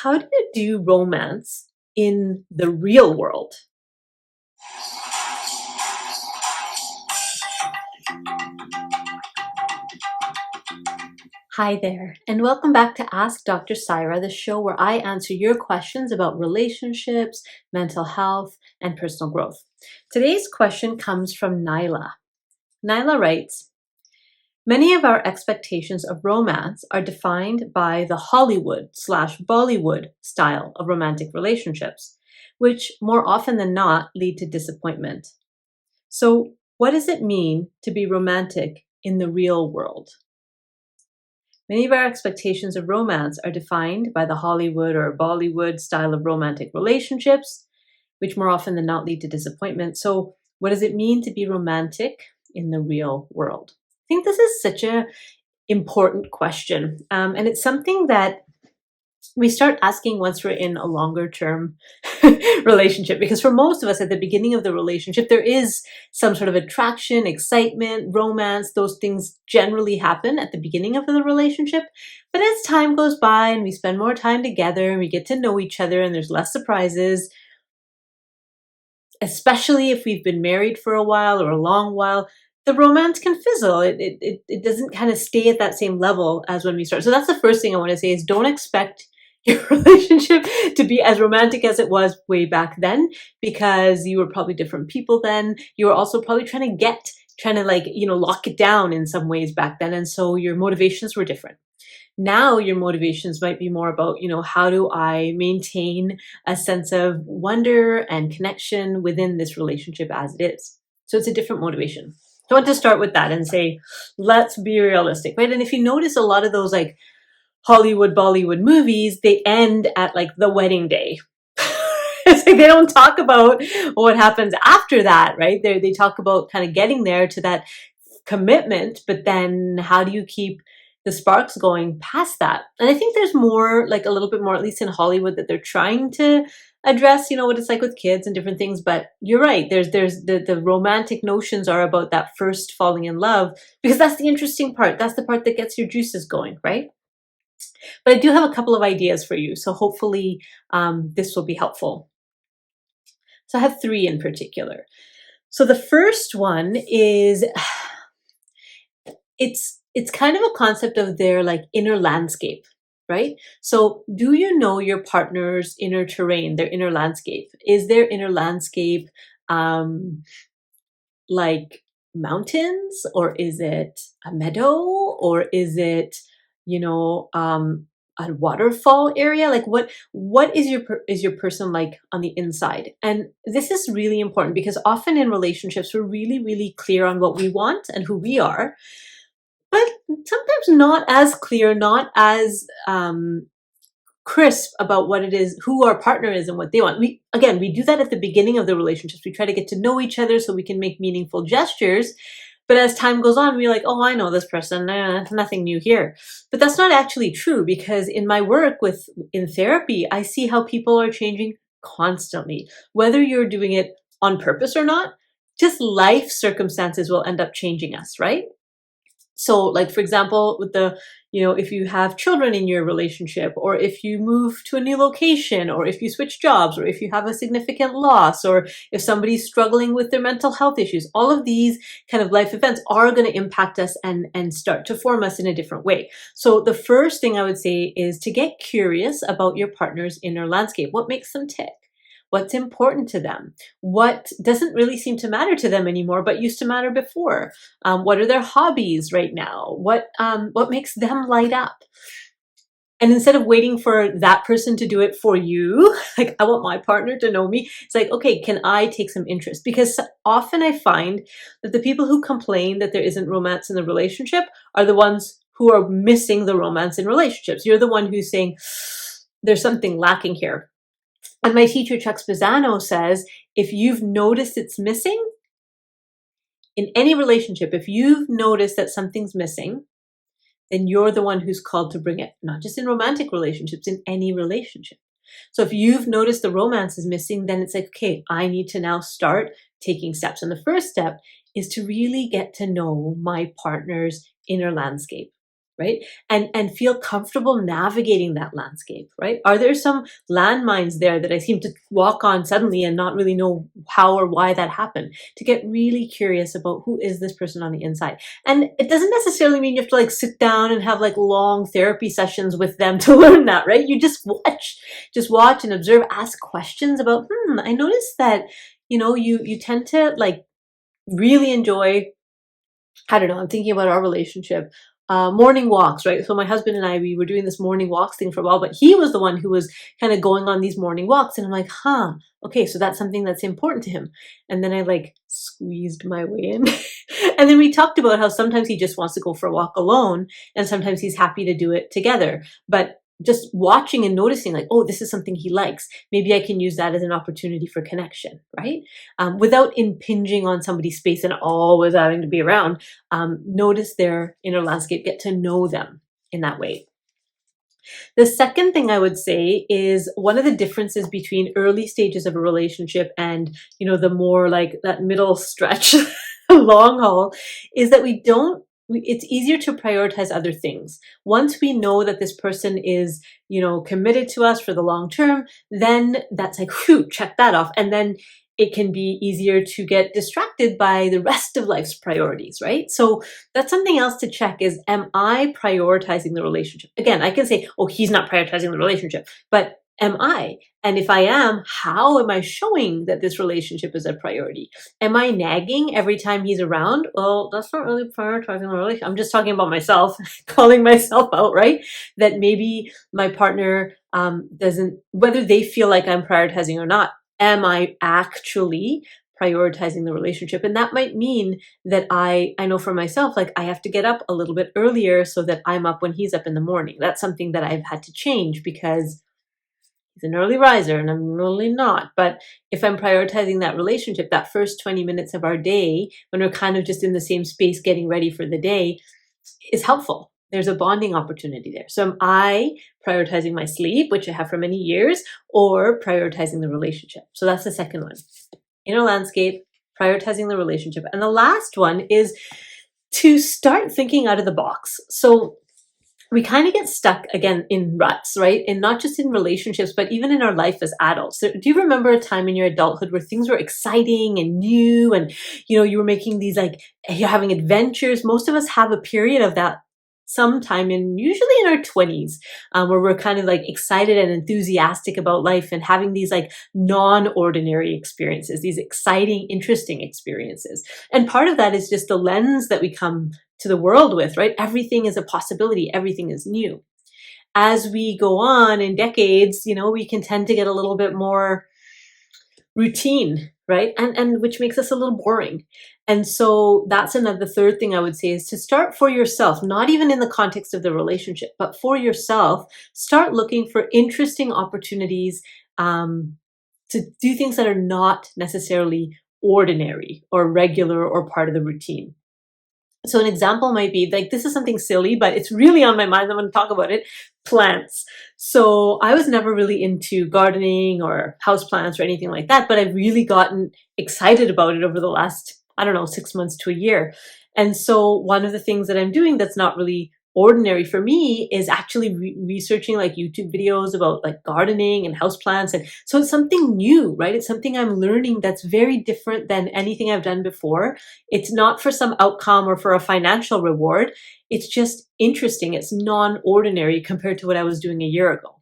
How do you do romance in the real world? Hi there, and welcome back to Ask Dr. Syra, the show where I answer your questions about relationships, mental health, and personal growth. Today's question comes from Nyla. Nyla writes, many of our expectations of romance are defined by the Hollywood/Bollywood style of romantic relationships, which more often than not lead to disappointment. So, what does it mean to be romantic in the real world? Many of our expectations of romance are defined by the Hollywood or Bollywood style of romantic relationships, which more often than not lead to disappointment. So, what does it mean to be romantic in the real world? I think this is such a important question, and it's something that we start asking once we're in a longer term relationship, because for most of us at the beginning of the relationship there is some sort of attraction, excitement, romance. Those things generally happen at the beginning of the relationship, but as time goes by and we spend more time together and we get to know each other and there's less surprises, especially if we've been married for a while or a long while, the romance can fizzle. It doesn't kind of stay at that same level as when we start. So that's the first thing I want to say is don't expect your relationship to be as romantic as it was way back then, because you were probably different people then. You were also probably trying to lock it down in some ways back then. And so your motivations were different. Now your motivations might be more about, how do I maintain a sense of wonder and connection within this relationship as it is? So it's a different motivation. So I want to start with that and say, let's be realistic, right? And if you notice a lot of those like Hollywood, Bollywood movies, they end at like the wedding day. It's like they don't talk about what happens after that, right? They talk about kind of getting there to that commitment, but then how do you keep the sparks going past that? And I think there's more, like a little bit more, at least in Hollywood, that they're trying to address, what it's like with kids and different things. But you're right. There's the romantic notions are about that first falling in love, because that's the interesting part. That's the part that gets your juices going, right? But I do have a couple of ideas for you. So hopefully this will be helpful. So I have three in particular. So the first one is it's kind of a concept of their like inner landscape, right? So do you know your partner's inner terrain, their inner landscape? Is their inner landscape like mountains, or is it a meadow, or is it, a waterfall area? Like what is your person like on the inside? And this is really important because often in relationships we're really, really clear on what we want and who we are, but sometimes not as clear, not as crisp about what it is, who our partner is and what they want. We do that at the beginning of the relationships. We try to get to know each other so we can make meaningful gestures. But as time goes on, we're like, oh, I know this person, nothing new here. But that's not actually true, because in my work in therapy, I see how people are changing constantly, whether you're doing it on purpose or not. Just life circumstances will end up changing us, right? So like, for example, with if you have children in your relationship, or if you move to a new location, or if you switch jobs, or if you have a significant loss, or if somebody's struggling with their mental health issues, all of these kind of life events are going to impact us and start to form us in a different way. So the first thing I would say is to get curious about your partner's inner landscape. What makes them tick? What's important to them? What doesn't really seem to matter to them anymore, but used to matter before? What are their hobbies right now? What makes them light up? And instead of waiting for that person to do it for you, like I want my partner to know me, it's like, okay, can I take some interest? Because often I find that the people who complain that there isn't romance in the relationship are the ones who are missing the romance in relationships. You're the one who's saying, there's something lacking here. And my teacher, Chuck Spezzano, says, if you've noticed it's missing in any relationship, if you've noticed that something's missing, then you're the one who's called to bring it, not just in romantic relationships, in any relationship. So if you've noticed the romance is missing, then it's like, okay, I need to now start taking steps. And the first step is to really get to know my partner's inner landscape. right? And feel comfortable navigating that landscape, right? Are there some landmines there that I seem to walk on suddenly and not really know how or why that happened? To get really curious about who is this person on the inside. And it doesn't necessarily mean you have to like sit down and have like long therapy sessions with them to learn that, right? You just watch and observe, ask questions about, I noticed that, you tend to like really enjoy, I don't know, I'm thinking about our relationship. Morning walks, right? So my husband and I, we were doing this morning walks thing for a while, but he was the one who was kind of going on these morning walks. And I'm like, okay, so that's something that's important to him. And then I like squeezed my way in. And then we talked about how sometimes he just wants to go for a walk alone, and sometimes he's happy to do it together. But just watching and noticing like, oh, this is something he likes. Maybe I can use that as an opportunity for connection, right? Without impinging on somebody's space and always having to be around. Notice their inner landscape, get to know them in that way. The second thing I would say is one of the differences between early stages of a relationship and, the more like that middle stretch, long haul, is that it's easier to prioritize other things. Once we know that this person is, committed to us for the long term, then that's like, whew, check that off. And then it can be easier to get distracted by the rest of life's priorities, right? So that's something else to check is, am I prioritizing the relationship? Again, I can say, oh, he's not prioritizing the relationship, but am I? And if I am, how am I showing that this relationship is a priority? Am I nagging every time he's around? Well, that's not really prioritizing the relationship. I'm just talking about myself, calling myself out, right? That maybe my partner doesn't, whether they feel like I'm prioritizing or not, am I actually prioritizing the relationship? And that might mean that I know for myself, like I have to get up a little bit earlier so that I'm up when he's up in the morning. That's something that I've had to change because he's an early riser and I'm really not. But if I'm prioritizing that relationship, that first 20 minutes of our day, when we're kind of just in the same space getting ready for the day, is helpful. There's a bonding opportunity there. So am I prioritizing my sleep, which I have for many years, or prioritizing the relationship? So that's the second one. Inner landscape, prioritizing the relationship. And the last one is to start thinking out of the box. So we kind of get stuck again in ruts, right? And not just in relationships, but even in our life as adults. So do you remember a time in your adulthood where things were exciting and new and, you were making these like, you're having adventures? Most of us have a period of that sometime usually in our 20s, where we're kind of like excited and enthusiastic about life and having these like non-ordinary experiences, these exciting, interesting experiences. And part of that is just the lens that we come to the world with, right? Everything is a possibility. Everything is new. As we go on in decades, we can tend to get a little bit more routine, right? And which makes us a little boring. And so that's the third thing I would say is to start for yourself, not even in the context of the relationship, but for yourself, start looking for interesting opportunities to do things that are not necessarily ordinary or regular or part of the routine. So an example might be like, this is something silly, but it's really on my mind. I'm going to talk about it. Plants. So I was never really into gardening or houseplants or anything like that, but I've really gotten excited about it over the last, 6 months to a year. And so one of the things that I'm doing that's not really ordinary for me is actually researching like YouTube videos about like gardening and houseplants. And so it's something new, right? It's something I'm learning that's very different than anything I've done before. It's not for some outcome or for a financial reward. It's just interesting. It's non-ordinary compared to what I was doing a year ago.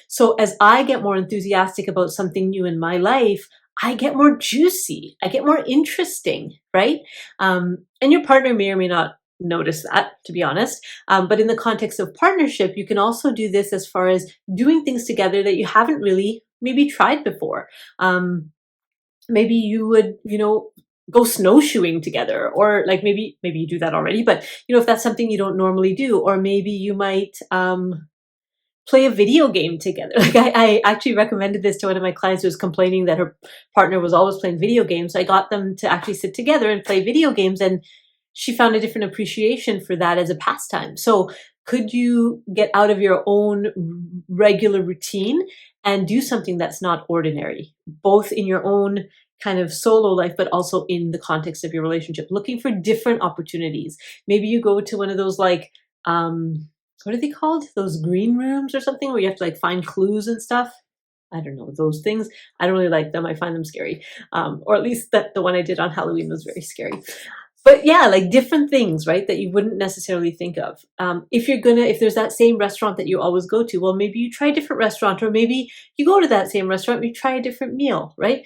So as I get more enthusiastic about something new in my life, I get more juicy. I get more interesting, right? And your partner may or may not notice that, to be honest. But in the context of partnership, you can also do this as far as doing things together that you haven't really maybe tried before. Maybe you would, go snowshoeing together, or like maybe you do that already, but if that's something you don't normally do, or maybe you might play a video game together. Like I actually recommended this to one of my clients who was complaining that her partner was always playing video games. So I got them to actually sit together and play video games, and she found a different appreciation for that as a pastime. So could you get out of your own regular routine and do something that's not ordinary, both in your own kind of solo life, but also in the context of your relationship, looking for different opportunities? Maybe you go to one of those like what are they called? Those green rooms or something where you have to like find clues and stuff. I don't know, those things. I don't really like them. I find them scary. Or at least that the one I did on Halloween was very scary. But yeah, like different things, right, that you wouldn't necessarily think of. If there's that same restaurant that you always go to, well, maybe you try a different restaurant, or maybe you go to that same restaurant, and you try a different meal, right?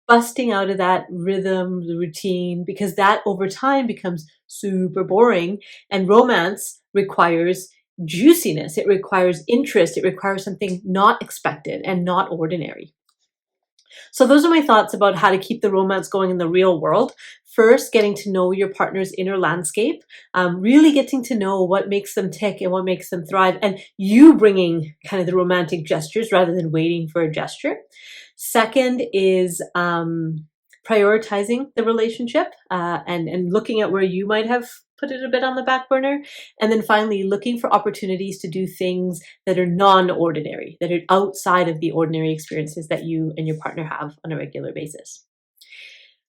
Busting out of that rhythm, the routine, because that over time becomes super boring. And romance requires juiciness. It requires interest. It requires something not expected and not ordinary. So those are my thoughts about how to keep the romance going in the real world. First, getting to know your partner's inner landscape, really getting to know what makes them tick and what makes them thrive, and you bringing kind of the romantic gestures rather than waiting for a gesture. Second is prioritizing the relationship and looking at where you might have put it a bit on the back burner. And then finally, looking for opportunities to do things that are non-ordinary, that are outside of the ordinary experiences that you and your partner have on a regular basis.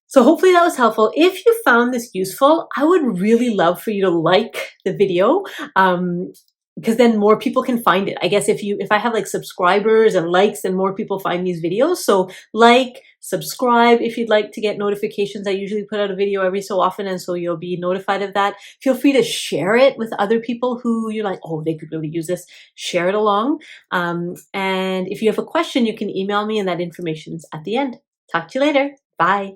So hopefully that was helpful. If you found this useful, I would really love for you to like the video. Because then more people can find it. I guess if I have like subscribers and likes, then more people find these videos. So like, subscribe if you'd like to get notifications. I usually put out a video every so often, and so you'll be notified of that. Feel free to share it with other people who you're like, oh, they could really use this. Share it along. And if you have a question, you can email me, and that information's at the end. Talk to you later. Bye.